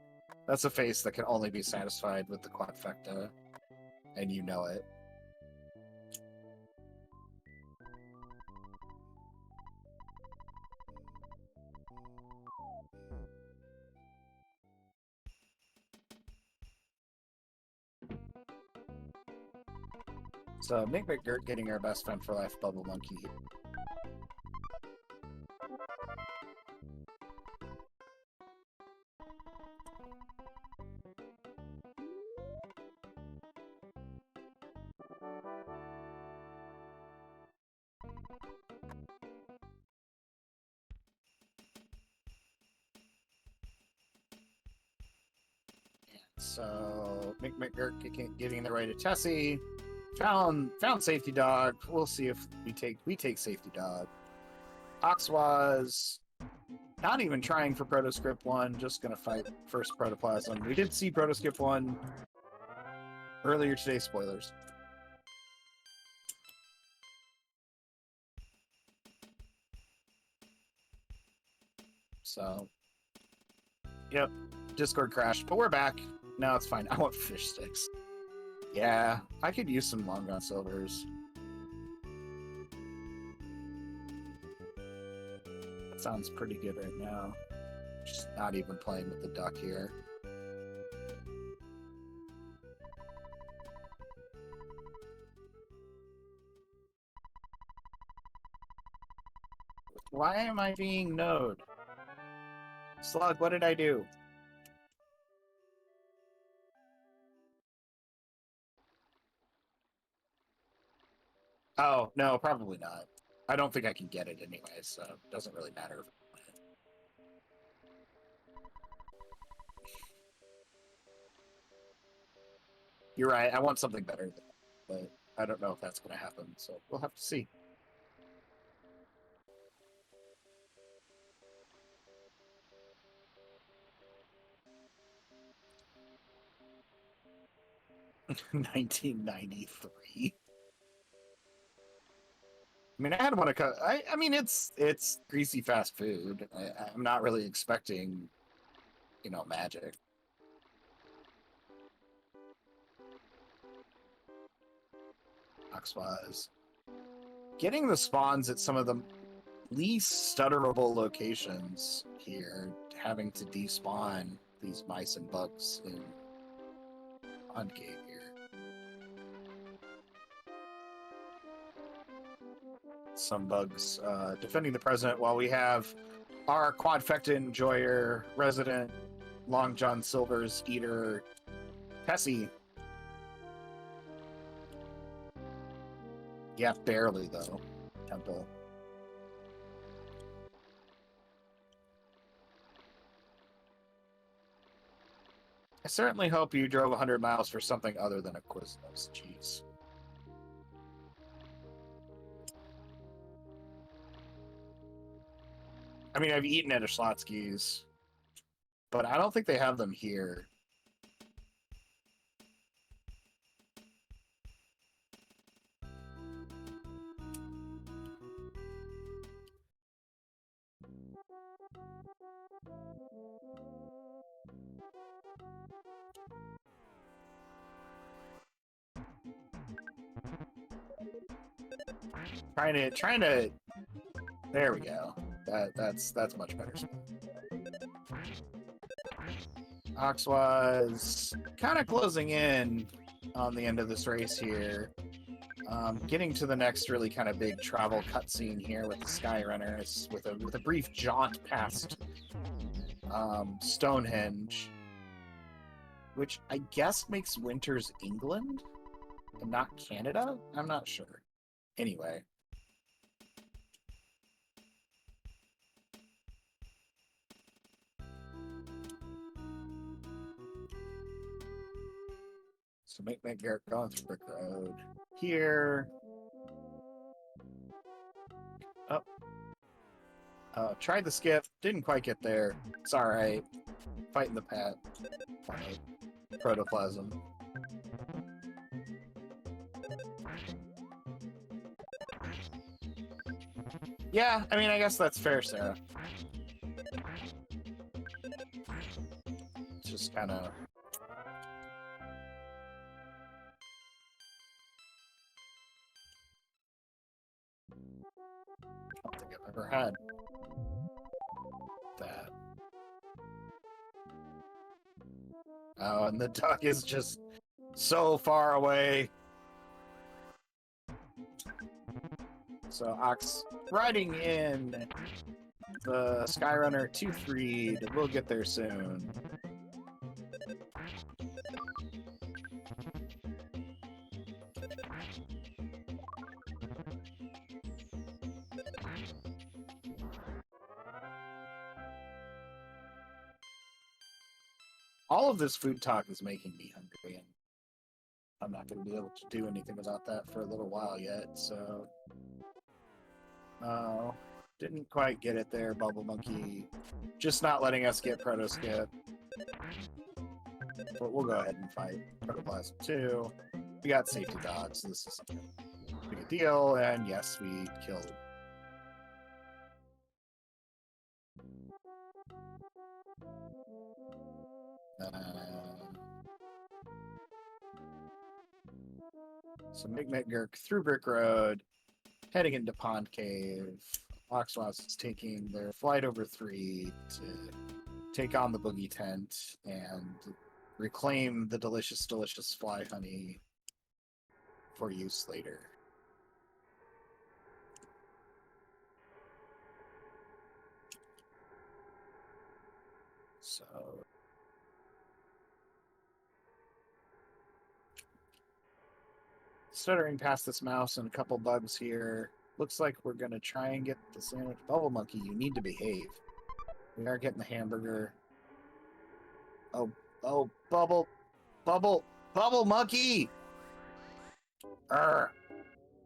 [SPEAKER 1] That's a face that can only be satisfied with the quadfecta, and you know it. So, mcmcGURK getting our best friend for life, Bubble Monkey. So, mcmcGURK getting the right to Tessie. Found safety dog. We'll see if we take safety dog. Ox was not even trying for Protoscript 1, just gonna fight first Protoplasm. We did see Protoscript 1 earlier today, spoilers. So, yep, Discord crashed, but we're back. Now it's fine. I want fish sticks. Yeah, I could use some Long Gone Silvers. That sounds pretty good right now. Just not even playing with the duck here. Why am I being node? Slug, what did I do? Oh, no, probably not. I don't think I can get it anyway, so it doesn't really matter. You're right. I want something better, but I don't know if that's going to happen. So we'll have to see. $19.93. I mean, I had one. I mean, it's greasy fast food. I'm not really expecting, magic. Oxwise. Getting the spawns at some of the least stutterable locations here, having to despawn these mice and bugs in Concave here. Some bugs defending the president while we have our quadfecta enjoyer, resident Long John Silver's eater, Tessie. Yeah, barely though. Temple. I certainly hope you drove 100 miles for something other than a Quiznos. Jeez. I mean, I've eaten at a Schlotsky's, but I don't think they have them here. Trying to. There we go. That's much better. Ox was kind of closing in on the end of this race here. Getting to the next really kind of big travel cutscene here with the Skyrunners, with a brief jaunt past Stonehenge, which I guess makes Winters England and not Canada. I'm not sure. Anyway. So mcmcGURK going through Brick Road here. Tried the skip, didn't quite get there. It's alright. Fighting the pet. Protoplasm. Yeah, I mean, I guess that's fair, Sarah. It's just kind of... I don't think I've ever had that. Oh, and the duck is just so far away. So Ox riding in the Skyrunner 2-3. We'll get there soon. All of this food talk is making me hungry, and I'm not going to be able to do anything about that for a little while yet, so... Oh, didn't quite get it there, Bubble Monkey. Just not letting us get Proto Skip. But we'll go ahead and fight Protoplasm 2. We got safety dogs, so this isn't a big deal, and yes, we killed. So mcmcGURK through Brick Road, heading into Pond Cave. Oxwas is taking their flight over 3 to take on the Boogey tent and reclaim the delicious, delicious fly honey for use later. So... stuttering past this mouse and a couple bugs here. looks like we're gonna try and get the sandwich. Bubble Monkey, you need to behave. We are getting the hamburger. Oh, Bubble Monkey! Arr.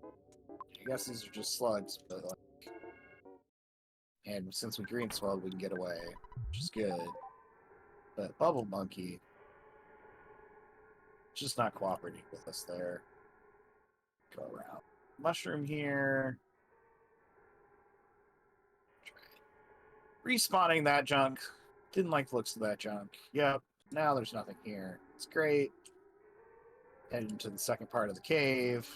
[SPEAKER 1] I guess these are just slugs, but like, and since we green swelled, we can get away, which is good. But Bubble Monkey, just not cooperating with us there. Go around. Mushroom here. Respawning that junk. Didn't like the looks of that junk. Yep. Now there's nothing here. It's great. Heading into the second part of the cave.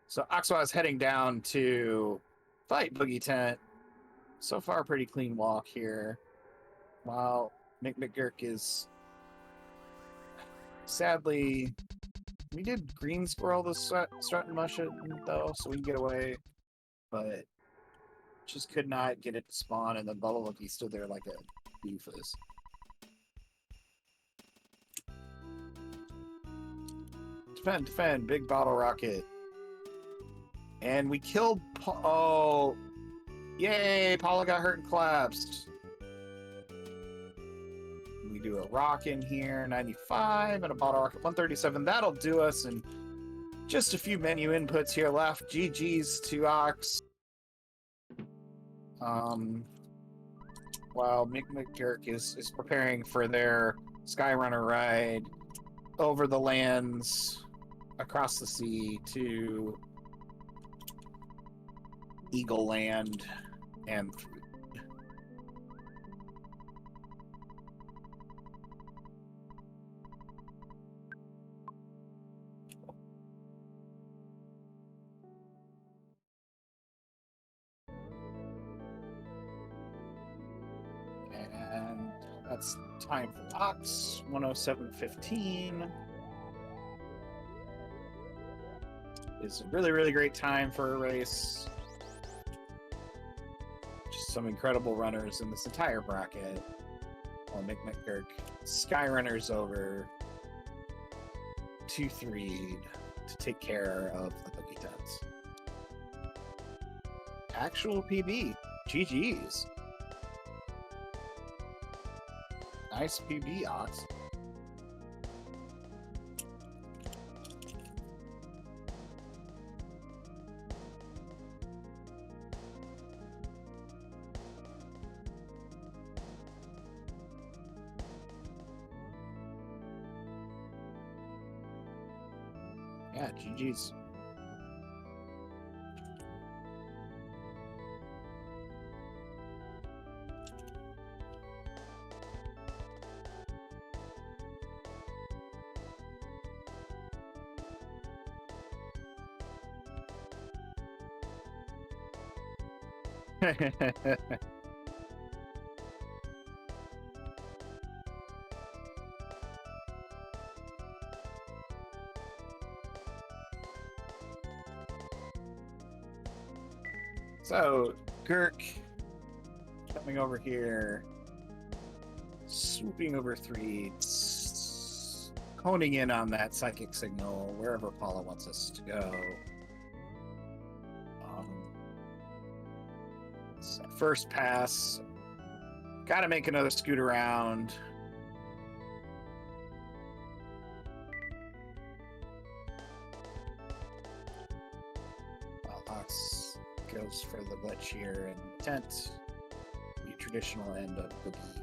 [SPEAKER 1] So Oxwa is heading down to fight Boogie Tent. So far, pretty clean walk here. While mcmcGURK is sadly, we did green squirrel the strut and mush it though, so we can get away, but just could not get it to spawn, and then Bubble Monkey stood there like a doofus. Defend, big bottle rocket. And we killed oh, yay, Paula got hurt and collapsed. We do a rock in here, 95, and a bottle rocket, 137. That'll do us, and just a few menu inputs here left. GG's to Ox. While mcmcGURK is preparing for their Skyrunner ride over the lands, across the sea to Eagle Land and that's time for Ox, 107.15. It's a really, really great time for a race. Just some incredible runners in this entire bracket. While mcmcGURK Skyrunners over 2-3 to take care of the Boogie Tents. Actual PB. GG's. Nice PB, Ox. Yeah, GG's. So, Gurk coming over here, swooping over 3, honing in on that psychic signal wherever Paula wants us to go. So first pass, gotta make another scoot around. Ox goes for the glitch here and tent, the traditional end of Boogey.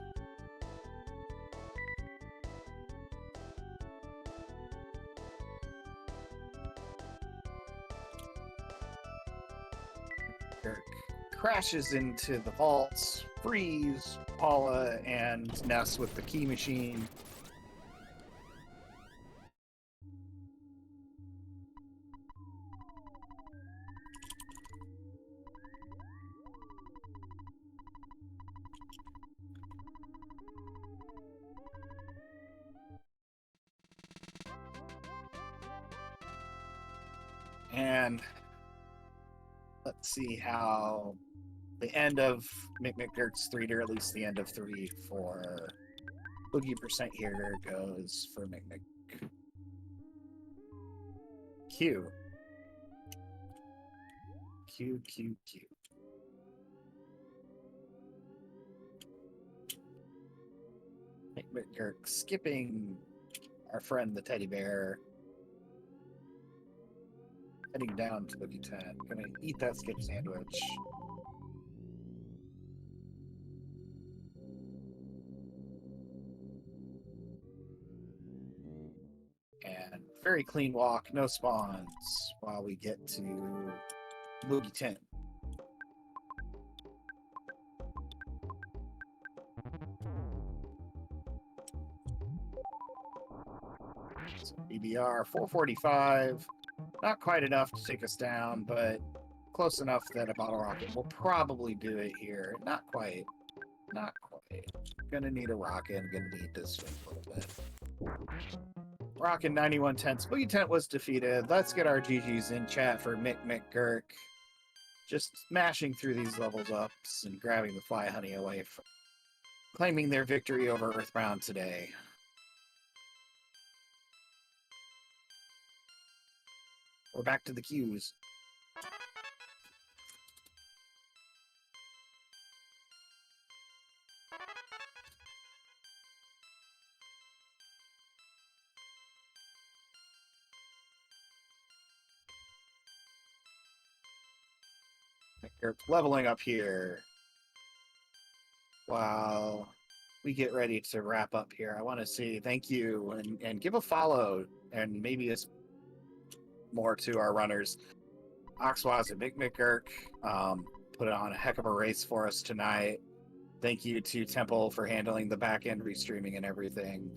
[SPEAKER 1] Gurk crashes into the vaults, frees Paula and Ness with the key machine. And let's see how the end of mcmcGURK's 3, or at least the end of 3 for Boogey percent here goes for mcmc. Q. Q, Q, Q. mcmcGURK skipping our friend the teddy bear. Heading down to Boogey 10. Gonna eat that skip sandwich. And very clean walk, no spawns while we get to Boogey 10. So BBR 445. Not quite enough to take us down, but close enough that a bottle rocket will probably do it here. Not quite. Not quite. Gonna need a rocket. I'm gonna need to swing a little bit. Rockin' 91 tenths. Boogey Tent was defeated. Let's get our GGs in chat for mcmcGURK. Just smashing through these levels ups and grabbing the fly honey away from claiming their victory over Earthbound today. We're back to the queues. mcmcGURK leveling up here. While we get ready to wrap up here, I want to say thank you and give a follow and maybe it's more to our runners. Oxwaz and mcmcGURK put on a heck of a race for us tonight. Thank you to Temple for handling the back end restreaming and everything.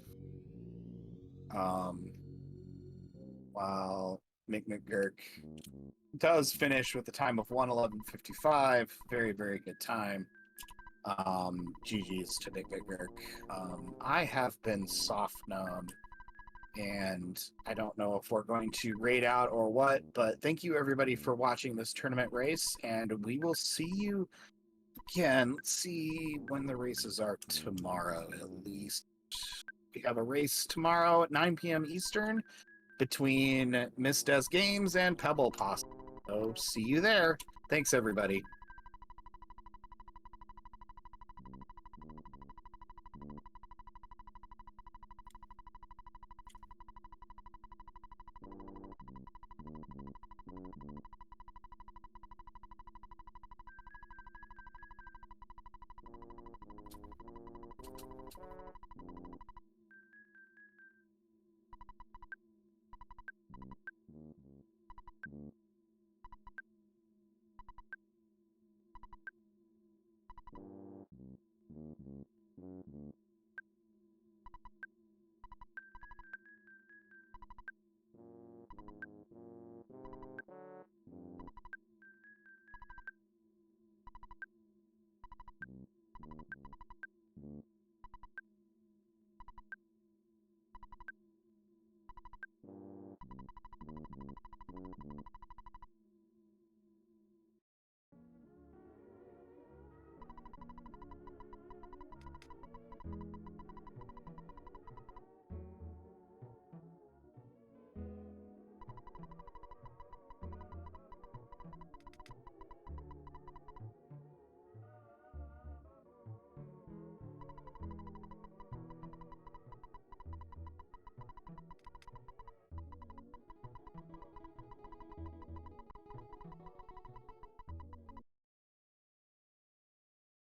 [SPEAKER 1] While mcmcGURK does finish with the time of 1:11:55, very, very good time. GG's to mcmcGURK. I have been soft numbed, and I don't know if we're going to raid out or what, but thank you everybody for watching this tournament race, and we will see you again. Let's see when the races are tomorrow, at least. We have a race tomorrow at 9 p.m. Eastern between Miss Des Games and Pebble Posse. So see you there. Thanks, everybody.